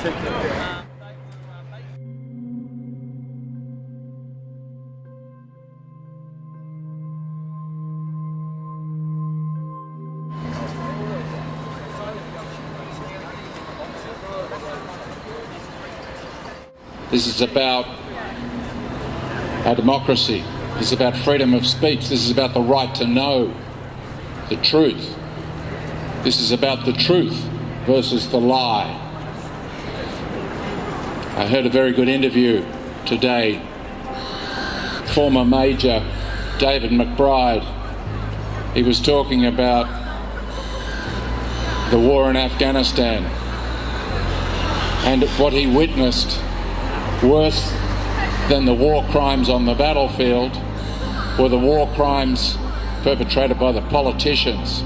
This is about our democracy. This is about freedom of speech. This is about the right to know the truth. This is about the truth versus the lie. I heard a very good interview today. Former Major David McBride, he was talking about the war in Afghanistan and what he witnessed. Worse than the war crimes on the battlefield were the war crimes perpetrated by the politicians.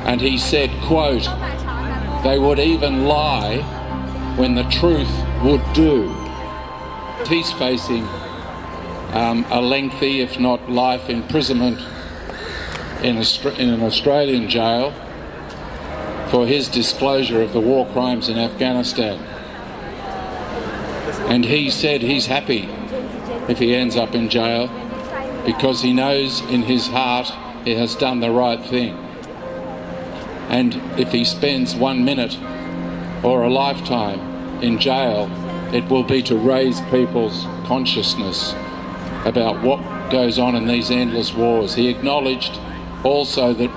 And he said, quote, "They would even lie when the truth would do." He's facing a lengthy, if not life imprisonment in an Australian jail for his disclosure of the war crimes in Afghanistan. And he said he's happy if he ends up in jail because he knows in his heart he has done the right thing. And if he spends 1 minute or a lifetime in jail, it will be to raise people's consciousness about what goes on in these endless wars. He acknowledged also that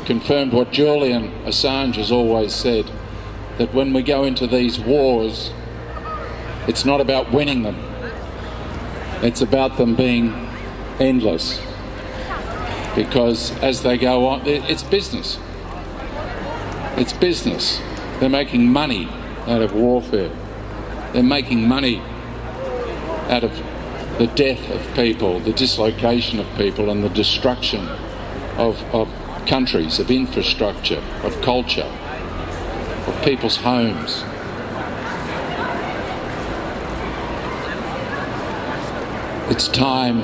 confirmed what Julian Assange has always said, that when we go into these wars, it's not about winning them. It's about them being endless. Because as they go on, it's business. It's business. They're making money out of warfare. They're making money out of the death of people, the dislocation of people, and the destruction of countries, of infrastructure, of culture, of people's homes. It's time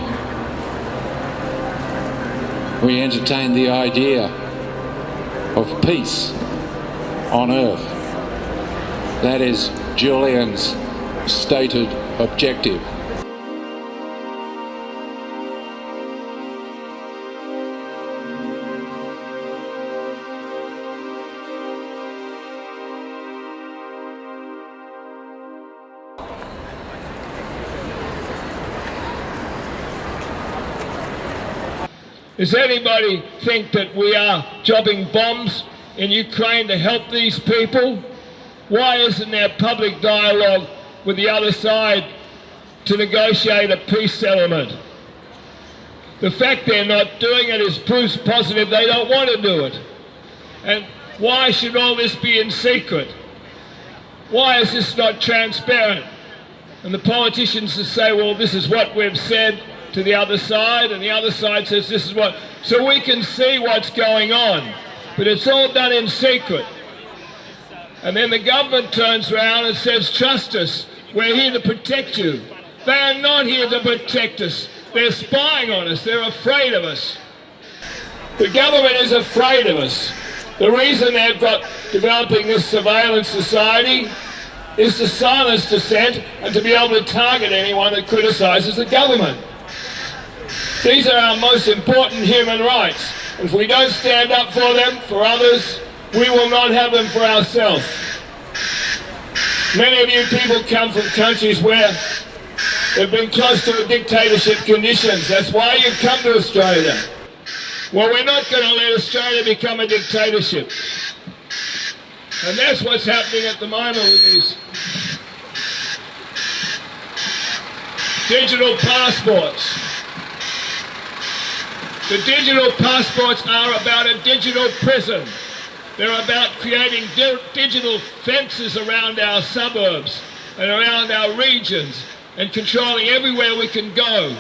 we entertain the idea of peace on earth. That is Julian's stated objective. Does anybody think that we are dropping bombs in Ukraine to help these people? Why isn't there public dialogue with the other side to negotiate a peace settlement? The fact they're not doing it is proof positive they don't want to do it. And why should all this be in secret? Why is this not transparent? And the politicians just say, well, this is what we've said to the other side, and the other side says this is what, so we can see what's going on. But it's all done in secret. And then the government turns around and says, trust us, we're here to protect you. They are not here to protect us. They're spying on us. They're afraid of us. The government is afraid of us. The reason they've got developing this surveillance society is to silence dissent and to be able to target anyone that criticises the government. These are our most important human rights. If we don't stand up for them, for others, we will not have them for ourselves. Many of you people come from countries where they've been close to a dictatorship conditions. That's why you've come to Australia. Well, we're not going to let Australia become a dictatorship. And that's what's happening at the moment with these digital passports. The digital passports are about a digital prison. They're about creating digital fences around our suburbs and around our regions and controlling everywhere we can go.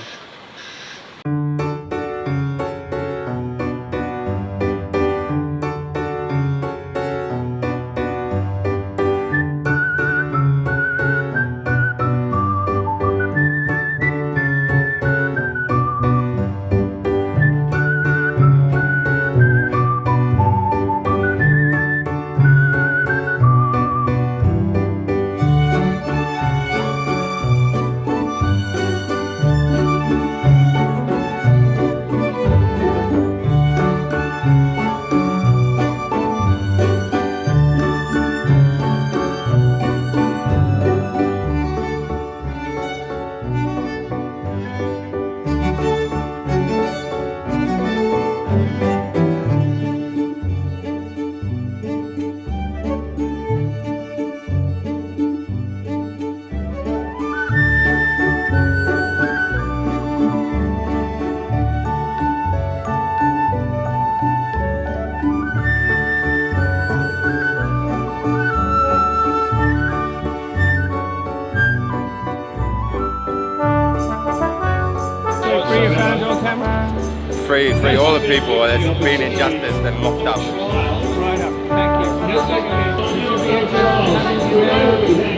free all the people that's been in justice and locked up. Right up. Thank you.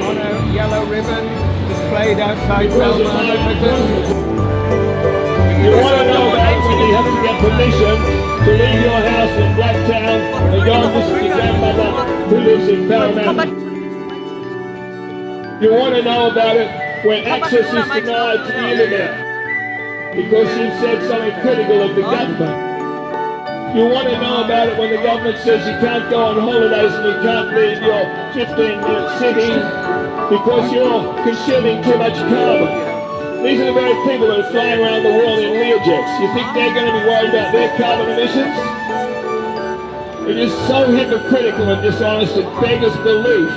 On a yellow ribbon displayed outside Belmont. You want to know about when you have to get permission to leave your house in Blacktown and go and visit your grandmother who lives in Parramatta. You want to know about it when access is denied to the internet because you've said something critical of the government. You want to know about it when the government says you can't go on holidays and you can't leave your 15-minute city because you're consuming too much carbon. These are the very people that are flying around the world in Learjets. You think they're going to be worried about their carbon emissions? It is so hypocritical and dishonest it beggars belief.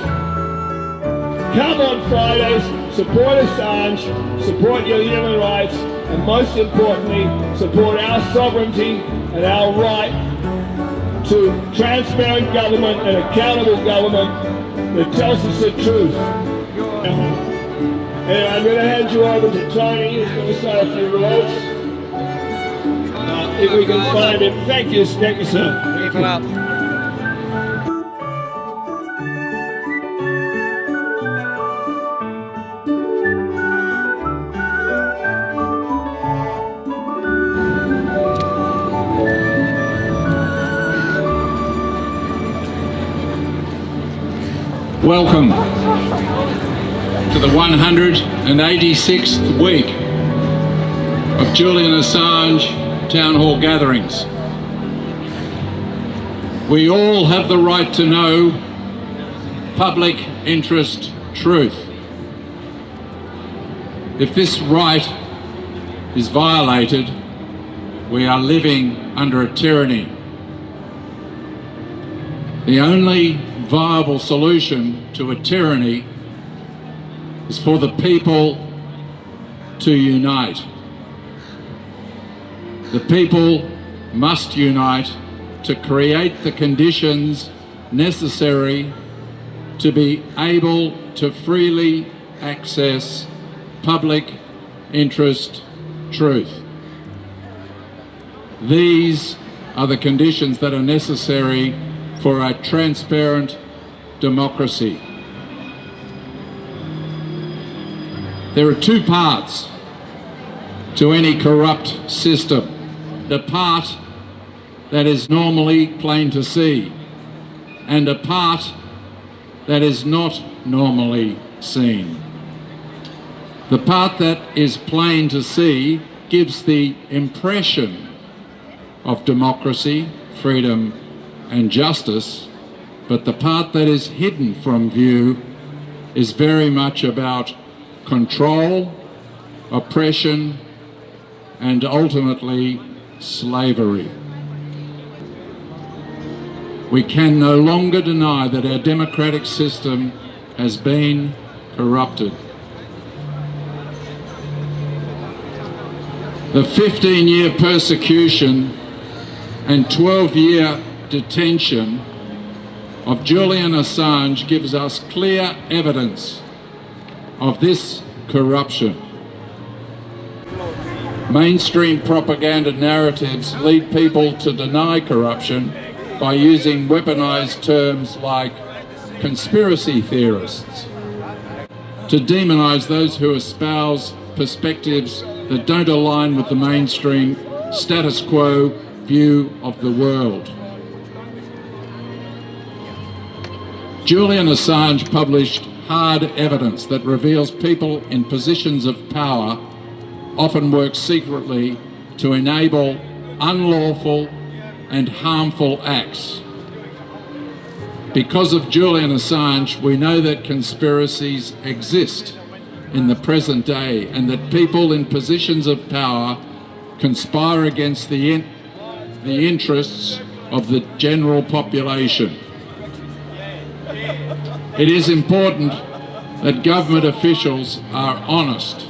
Come on Fridays, support Assange, support your human rights, and most importantly, support our sovereignty and our right to transparent government and accountable government that tells us the truth. Anyway, I'm going to hand you over to Tony, who's going to say a few words. If we can find him. Thank you, sir. Keep it up. Welcome to the 186th week of Julian Assange town hall gatherings. We all have the right to know public interest truth. If this right is violated, we are living under a tyranny. The only viable solution to a tyranny is for the people to unite. The people must unite to create the conditions necessary to be able to freely access public interest truth. These are the conditions that are necessary for a transparent democracy. There are two parts to any corrupt system. The part that is normally plain to see, and a part that is not normally seen. The part that is plain to see gives the impression of democracy, freedom, and justice, but the part that is hidden from view is very much about control, oppression, and ultimately slavery. We can no longer deny that our democratic system has been corrupted. The 15-year persecution and 12-year detention of Julian Assange gives us clear evidence of this corruption. Mainstream propaganda narratives lead people to deny corruption by using weaponized terms like conspiracy theorists, to demonize those who espouse perspectives that don't align with the mainstream status quo view of the world. Julian Assange published hard evidence that reveals people in positions of power often work secretly to enable unlawful and harmful acts. Because of Julian Assange, we know that conspiracies exist in the present day and that people in positions of power conspire against the interests of the general population. It is important that government officials are honest,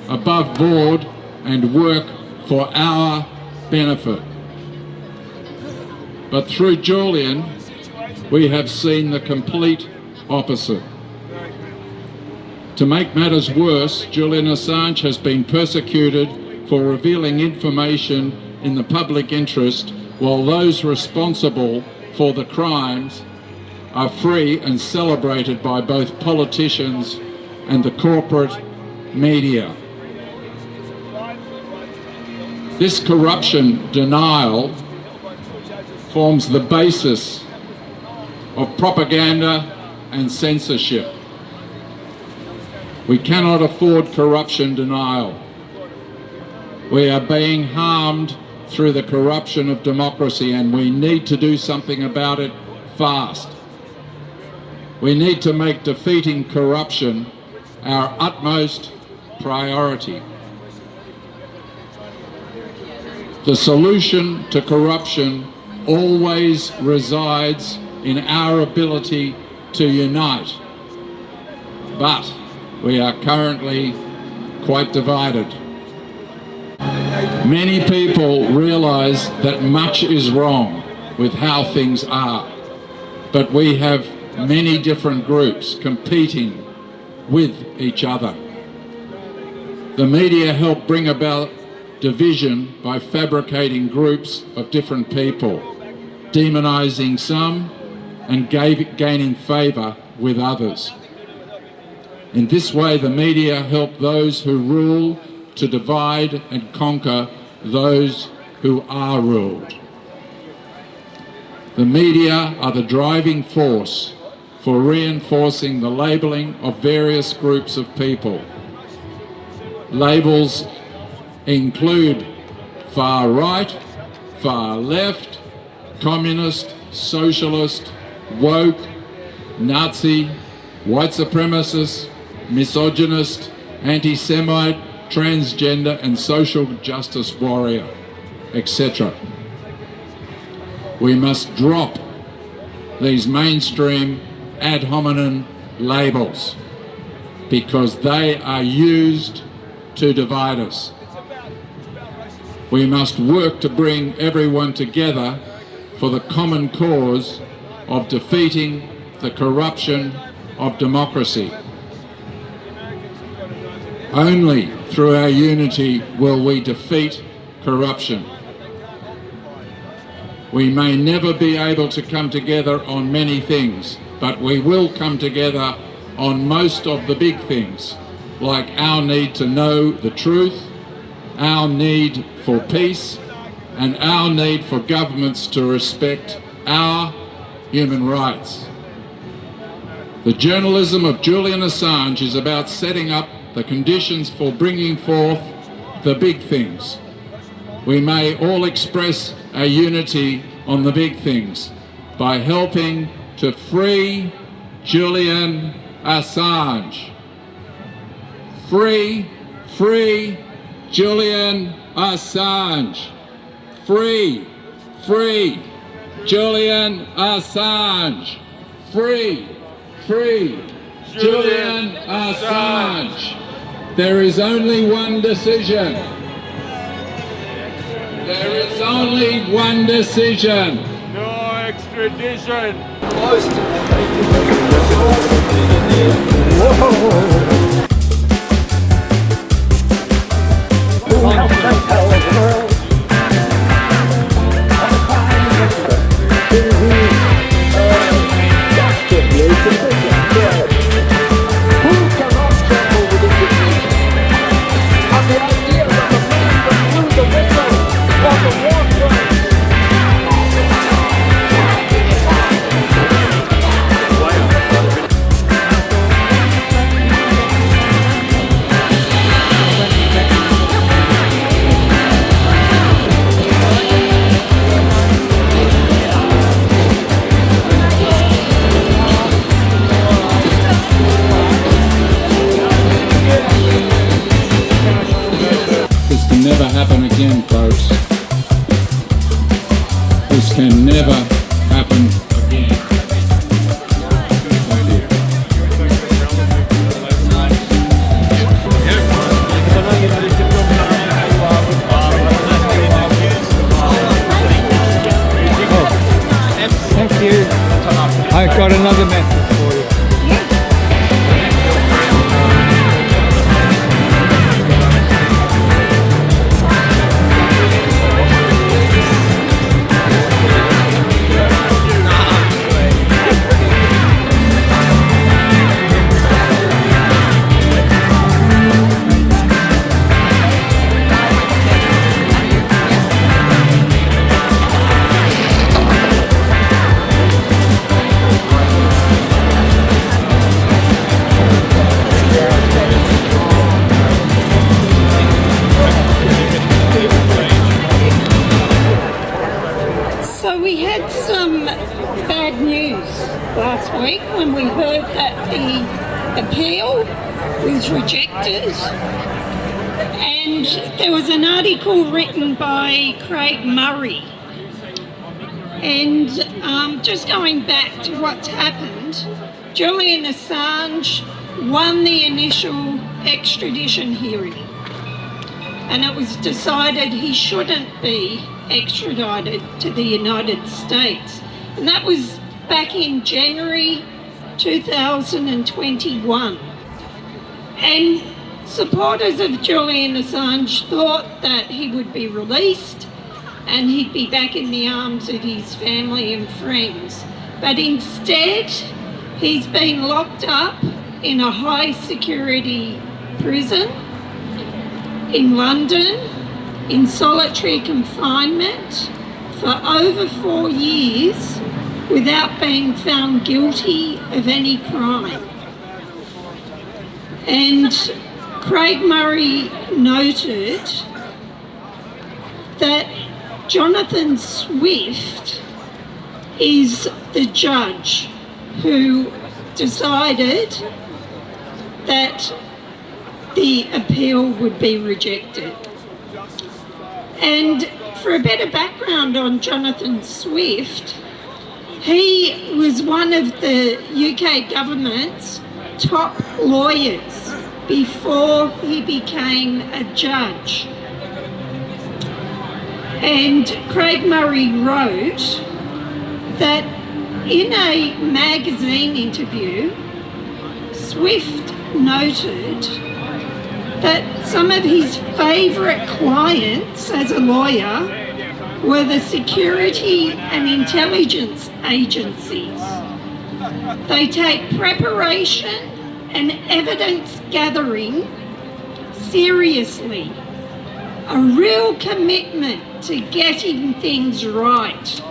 above board, and work for our benefit. But through Julian, we have seen the complete opposite. To make matters worse, Julian Assange has been persecuted for revealing information in the public interest, while those responsible for the crimes are free and celebrated by both politicians and the corporate media. This corruption denial forms the basis of propaganda and censorship. We cannot afford corruption denial. We are being harmed through the corruption of democracy, and we need to do something about it fast. We need to make defeating corruption our utmost priority. The solution to corruption always resides in our ability to unite, but we are currently quite divided. Many people realise that much is wrong with how things are, but we have many different groups competing with each other. The media help bring about division by fabricating groups of different people, demonising some and gaining favour with others. In this way, the media help those who rule to divide and conquer those who are ruled. The media are the driving force for reinforcing the labelling of various groups of people. Labels include far right, far left, communist, socialist, woke, Nazi, white supremacist, misogynist, anti-Semite, transgender and social justice warrior, etc. We must drop these mainstream ad hominem labels because they are used to divide us. We must work to bring everyone together for the common cause of defeating the corruption of democracy. Only through our unity will we defeat corruption. We may never be able to come together on many things, but we will come together on most of the big things, like our need to know the truth, our need for peace, and our need for governments to respect our human rights. The journalism of Julian Assange is about setting up the conditions for bringing forth the big things. We may all express our unity on the big things by helping to free Julian Assange. Free Julian Assange. Free Julian Assange. Free Julian Assange. There is only one decision. There is only one decision. No extradition. Never happen again, folks. This can never happen again. Thank you. Thank you. I've got another message for you. week when we heard that the appeal was rejected. And there was an article written by Craig Murray. And just going back to what's happened, Julian Assange won the initial extradition hearing. And it was decided he shouldn't be extradited to the United States. And that was back in January 2021. And supporters of Julian Assange thought that he would be released and he'd be back in the arms of his family and friends. But instead, he's been locked up in a high security prison in London, in solitary confinement for over 4 years without being found guilty of any crime. And Craig Murray noted that Jonathan Swift is the judge who decided that the appeal would be rejected. And for a bit of background on Jonathan Swift, he was one of the UK government's top lawyers before he became a judge. And Craig Murray wrote that in a magazine interview, Swift noted that some of his favourite clients as a lawyer were the security and intelligence agencies. They take preparation and evidence gathering seriously, a real commitment to getting things right.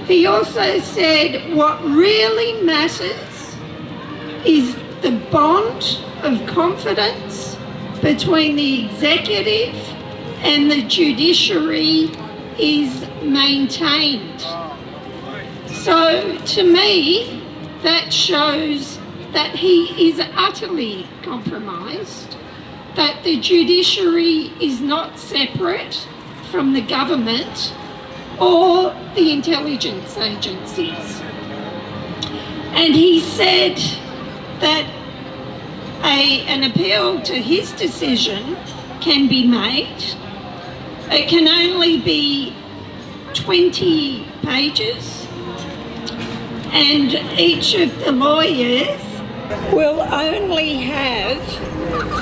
He also said what really matters is the bond of confidence between the executive and the judiciary is maintained. So to me, that shows that he is utterly compromised, that the judiciary is not separate from the government or the intelligence agencies. And he said that an appeal to his decision can be made. It can only be 20 pages, and each of the lawyers will only have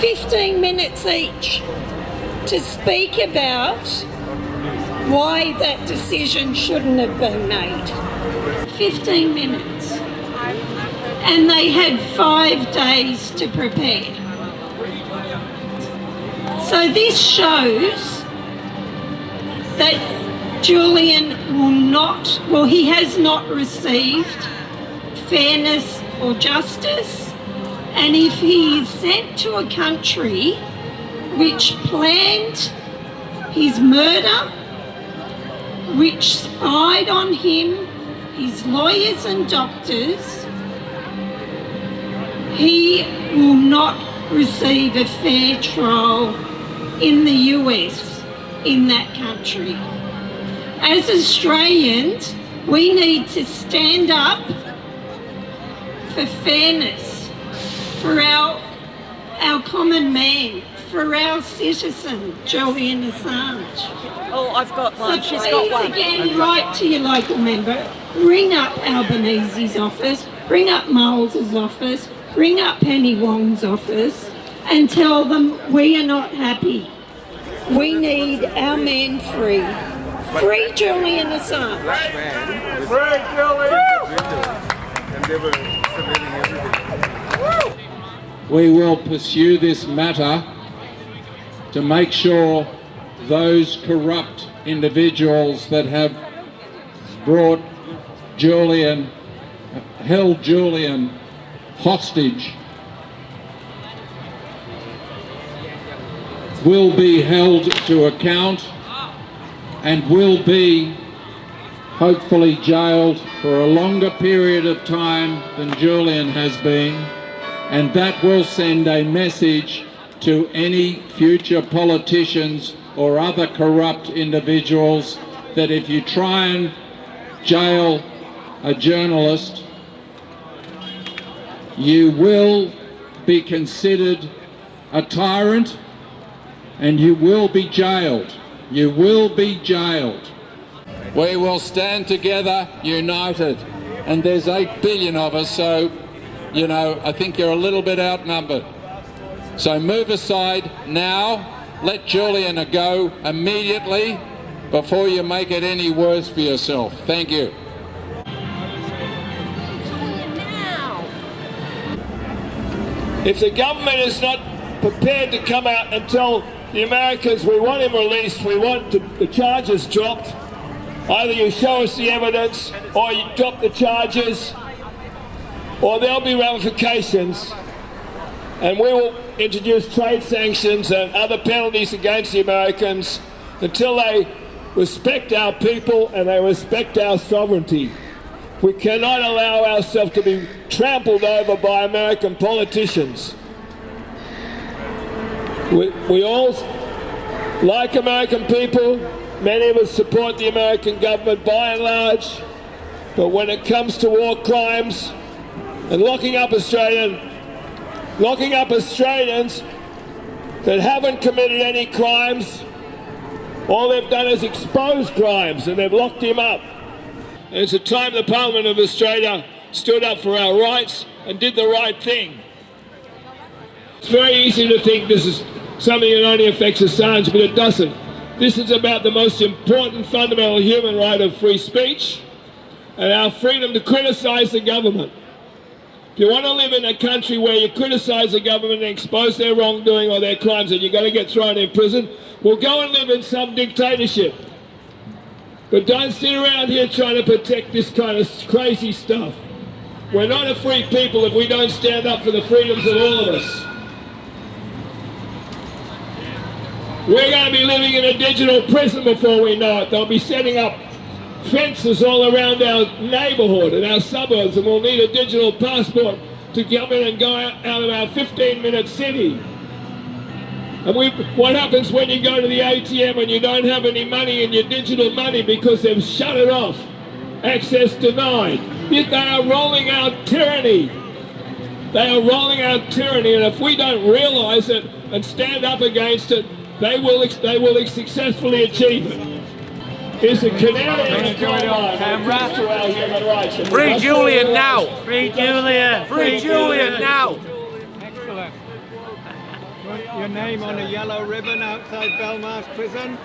15 minutes each to speak about why that decision shouldn't have been made. 15 minutes. And they had 5 days to prepare. So this shows that Julian he has not received fairness or justice, and if he is sent to a country which planned his murder, which spied on him, his lawyers and doctors, he will not receive a fair trial in the US, in that country. As Australians, we need to stand up for fairness, for our common man, for our citizen, Julian Assange. Oh, I've got one. So She's got one. Again, write to your local member, ring up Albanese's office, ring up Miles's office, ring up Penny Wong's office and tell them we are not happy. We need our man free. Free Julian Assange. Free Julian! We will pursue this matter to make sure those corrupt individuals that have held Julian hostage will be held to account and will be hopefully jailed for a longer period of time than Julian has been, and that will send a message to any future politicians or other corrupt individuals that if you try and jail a journalist, you will be considered a tyrant and you will be jailed. You will be jailed. We will stand together, united, and there's 8 billion of us, so, you know, I think you're a little bit outnumbered. So move aside now, let Julian go immediately before you make it any worse for yourself. Thank you. If the government is not prepared to come out and tell the Americans we want him released, we want the charges dropped, either you show us the evidence or you drop the charges, or there'll be ramifications, and we will introduce trade sanctions and other penalties against the Americans until they respect our people and they respect our sovereignty. We cannot allow ourselves to be trampled over by American politicians. We all like American people. Many of us support the American government by and large. But when it comes to war crimes and locking up Australians that haven't committed any crimes, all they've done is expose crimes and they've locked him up. And it's a time the Parliament of Australia stood up for our rights and did the right thing. It's very easy to think this is something that only affects Assange, but it doesn't. This is about the most important fundamental human right of free speech and our freedom to criticise the government. If you want to live in a country where you criticise the government and expose their wrongdoing or their crimes and you're going to get thrown in prison, well, go and live in some dictatorship. But don't sit around here trying to protect this kind of crazy stuff. We're not a free people if we don't stand up for the freedoms of all of us. We're going to be living in a digital prison before we know it. They'll be setting up fences all around our neighbourhood and our suburbs, and we'll need a digital passport to come in and go out of our 15-minute city. And what happens when you go to the ATM and you don't have any money in your digital money because they've shut it off? Access denied. They are rolling out tyranny. They are rolling out tyranny, and if we don't realise it and stand up against it, they will successfully achieve it. It's a canary in the coal mine to our human rights. Free Julian now! Free Julian! Free Julian now! Excellent. Your name on a yellow ribbon outside Belmarsh prison.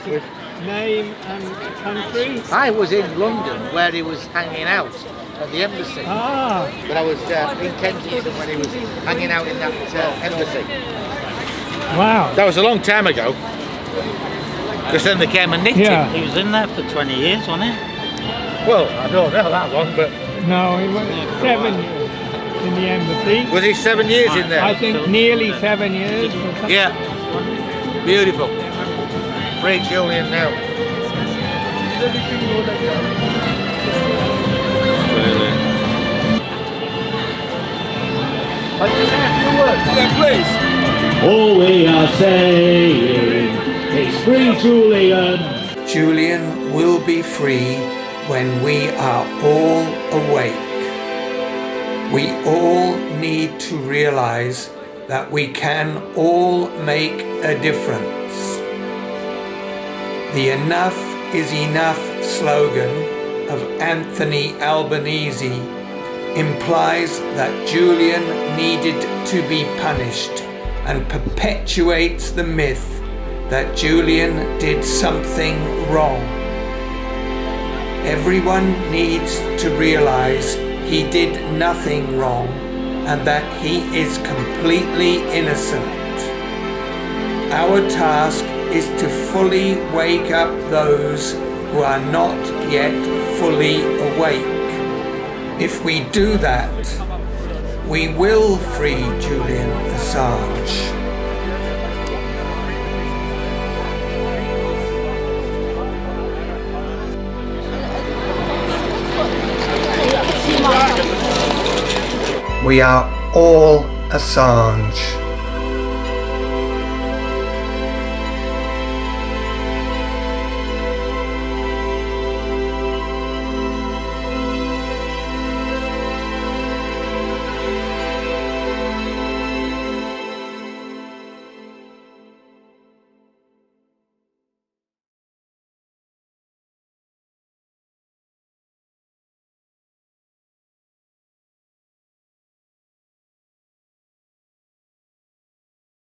With name and country. I was in London where he was hanging out at the embassy. Ah. But I was in Kensington when he was hanging out in that embassy. Wow. That was a long time ago. Because then they came and nicked him. He was in there for 20 years, wasn't he? Well, I don't know that long, but... No, he was 7 years in the embassy. Was he 7 years in there? I think nearly 7 years. Yeah. Beautiful. Free Julian now. Yeah, please. All we are saying is free Julian. Julian will be free when we are all awake. We all need to realize that we can all make a difference. The Enough is Enough slogan of Anthony Albanese implies that Julian needed to be punished and perpetuates the myth that Julian did something wrong. Everyone needs to realize he did nothing wrong and that he is completely innocent. Our task is to fully wake up those who are not yet fully awake. If we do that, we will free Julian Assange. We are all Assange.